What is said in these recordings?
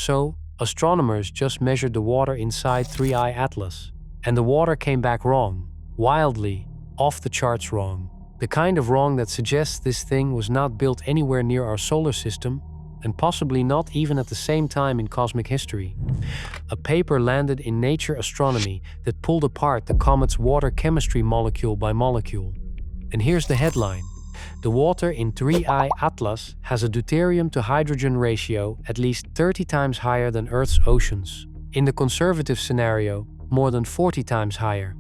So, astronomers just measured the water inside 3I Atlas. And the water came back wrong. Wildly, off the charts wrong. The kind of wrong that suggests this thing was not built anywhere near our solar system, and possibly not even at the same time in cosmic history. A paper landed in Nature Astronomy that pulled apart the comet's water chemistry molecule by molecule. And here's the headline. The water in 3I Atlas has a deuterium to hydrogen ratio at least 30 times higher than Earth's oceans. In the conservative scenario, more than 40 times higher.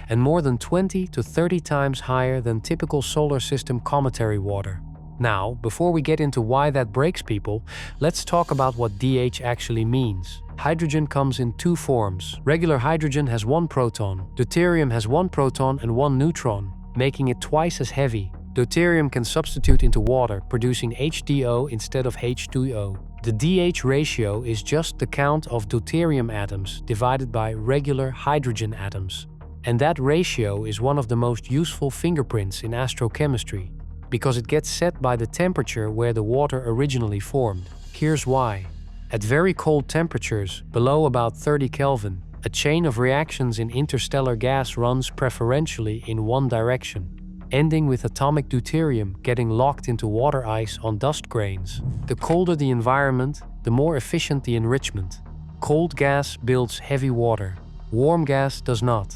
And more than 20 to 30 times higher than typical solar system cometary water. Now, before we get into why that breaks people, let's talk about what DH actually means. Hydrogen comes in two forms. Regular hydrogen has one proton. Deuterium has one proton and one neutron, making it twice as heavy. Deuterium can substitute into water, producing HDO instead of H2O. The DH ratio is just the count of deuterium atoms divided by regular hydrogen atoms. And that ratio is one of the most useful fingerprints in astrochemistry, because it gets set by the temperature where the water originally formed. Here's why. At very cold temperatures, below about 30 Kelvin, a chain of reactions in interstellar gas runs preferentially in one direction, ending with atomic deuterium getting locked into water ice on dust grains. The colder the environment, the more efficient the enrichment. Cold gas builds heavy water. Warm gas does not.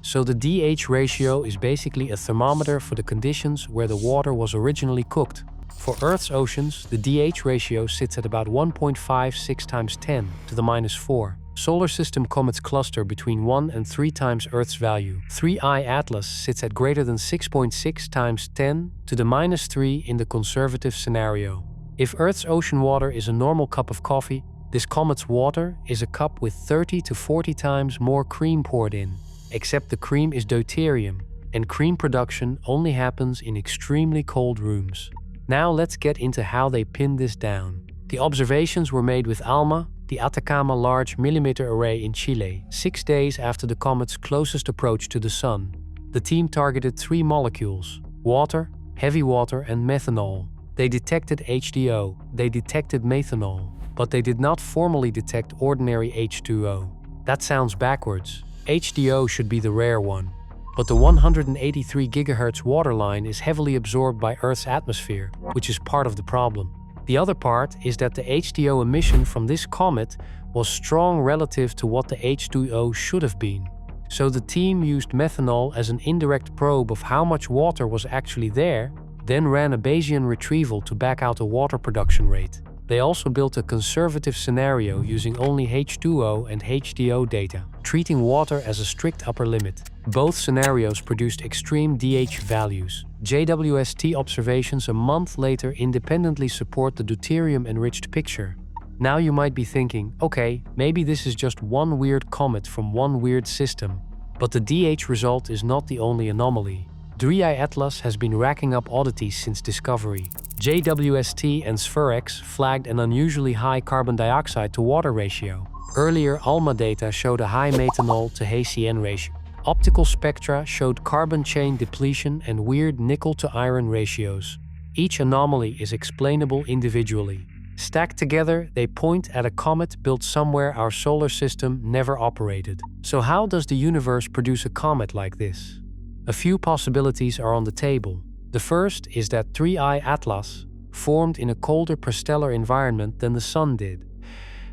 So the DH ratio is basically a thermometer for the conditions where the water was originally cooked. For Earth's oceans, the DH ratio sits at about 1.56 times 10 to the minus 4. Solar system comets cluster between 1 and 3 times Earth's value. 3I Atlas sits at greater than 6.6 times 10 to the minus 3 in the conservative scenario. If Earth's ocean water is a normal cup of coffee, this comet's water is a cup with 30 to 40 times more cream poured in. Except the cream is deuterium, and cream production only happens in extremely cold rooms. Now let's get into how they pinned this down. The observations were made with ALMA, the Atacama Large Millimeter Array in Chile, 6 days after the comet's closest approach to the Sun. The team targeted 3 molecules: water, heavy water, and methanol. They detected HDO, they detected methanol, but they did not formally detect ordinary H2O. That sounds backwards. HDO should be the rare one, but the 183 GHz waterline is heavily absorbed by Earth's atmosphere, which is part of the problem. The other part is that the HDO emission from this comet was strong relative to what the H2O should have been. So the team used methanol as an indirect probe of how much water was actually there, then ran a Bayesian retrieval to back out a water production rate. They also built a conservative scenario using only H2O and HDO data, treating water as a strict upper limit. Both scenarios produced extreme DH values. JWST observations a month later independently support the deuterium-enriched picture. Now you might be thinking, okay, maybe this is just one weird comet from one weird system. But the DH result is not the only anomaly. 3I Atlas has been racking up oddities since discovery. JWST and SFERX flagged an unusually high carbon dioxide to water ratio. Earlier ALMA data showed a high methanol to HCN ratio. Optical spectra showed carbon chain depletion and weird nickel to iron ratios. Each anomaly is explainable individually. Stacked together, they point at a comet built somewhere our solar system never operated. So how does the universe produce a comet like this? A few possibilities are on the table. The first is that 3I Atlas formed in a colder prestellar environment than the Sun did.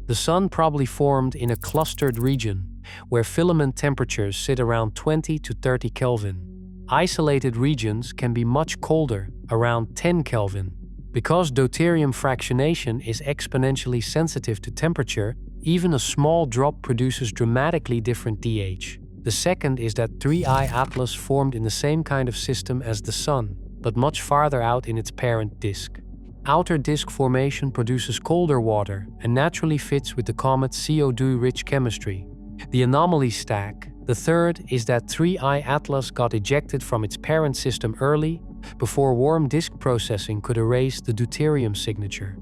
The Sun probably formed in a clustered region, where filament temperatures sit around 20 to 30 Kelvin. Isolated regions can be much colder, around 10 Kelvin. Because deuterium fractionation is exponentially sensitive to temperature, even a small drop produces dramatically different DH. The second is that 3I Atlas formed in the same kind of system as the Sun, but much farther out in its parent disk. Outer disk formation produces colder water and naturally fits with the comet's CO2-rich chemistry. The anomaly stack. The third is that 3I Atlas got ejected from its parent system early, before warm disk processing could erase the deuterium signature.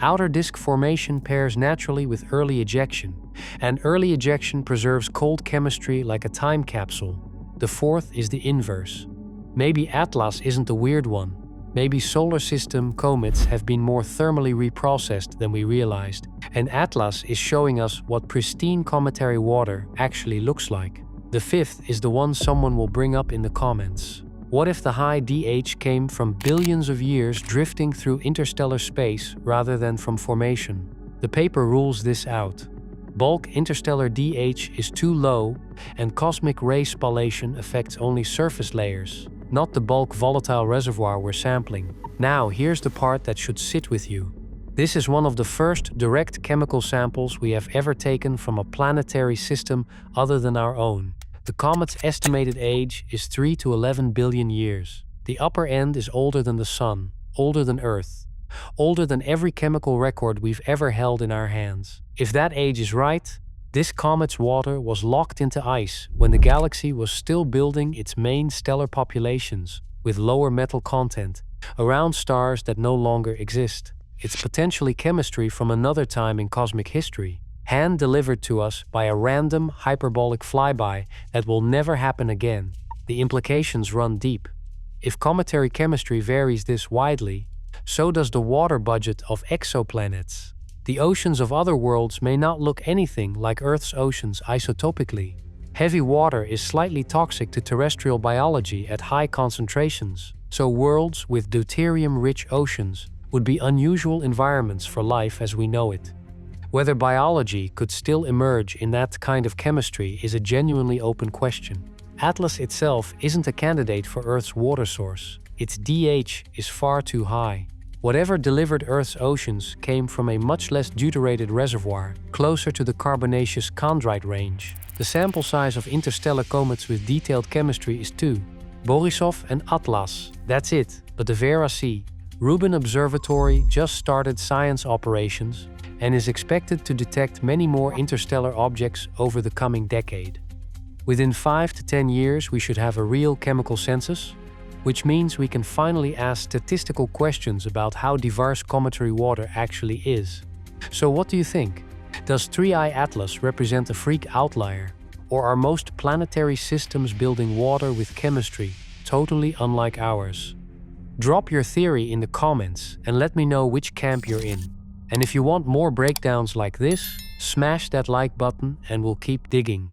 Outer disk formation pairs naturally with early ejection, and early ejection preserves cold chemistry like a time capsule. The fourth is the inverse. Maybe Atlas isn't the weird one. Maybe solar system comets have been more thermally reprocessed than we realized, and Atlas is showing us what pristine cometary water actually looks like. The fifth is the one someone will bring up in the comments. What if the high DH came from billions of years drifting through interstellar space rather than from formation? The paper rules this out. Bulk interstellar DH is too low, and cosmic ray spallation affects only surface layers, not the bulk volatile reservoir we're sampling. Now, here's the part that should sit with you. This is one of the first direct chemical samples we have ever taken from a planetary system other than our own. The comet's estimated age is 3 to 11 billion years. The upper end is older than the Sun, older than Earth, older than every chemical record we've ever held in our hands. If that age is right, this comet's water was locked into ice when the galaxy was still building its main stellar populations with lower metal content around stars that no longer exist. It's potentially chemistry from another time in cosmic history, hand-delivered to us by a random hyperbolic flyby that will never happen again. The implications run deep. If cometary chemistry varies this widely, so does the water budget of exoplanets. The oceans of other worlds may not look anything like Earth's oceans isotopically. Heavy water is slightly toxic to terrestrial biology at high concentrations, so worlds with deuterium-rich oceans would be unusual environments for life as we know it. Whether biology could still emerge in that kind of chemistry is a genuinely open question. Atlas itself isn't a candidate for Earth's water source. Its DH is far too high. Whatever delivered Earth's oceans came from a much less deuterated reservoir, closer to the carbonaceous chondrite range. The sample size of interstellar comets with detailed chemistry is 2. Borisov and Atlas. That's it. But the Vera C. Rubin Observatory just started science operations and is expected to detect many more interstellar objects over the coming decade. Within 5 to 10 years, we should have a real chemical census, which means we can finally ask statistical questions about how diverse cometary water actually is. So what do you think? Does 3I Atlas represent a freak outlier, or are most planetary systems building water with chemistry totally unlike ours? Drop your theory in the comments and let me know which camp you're in. And if you want more breakdowns like this, smash that like button and we'll keep digging.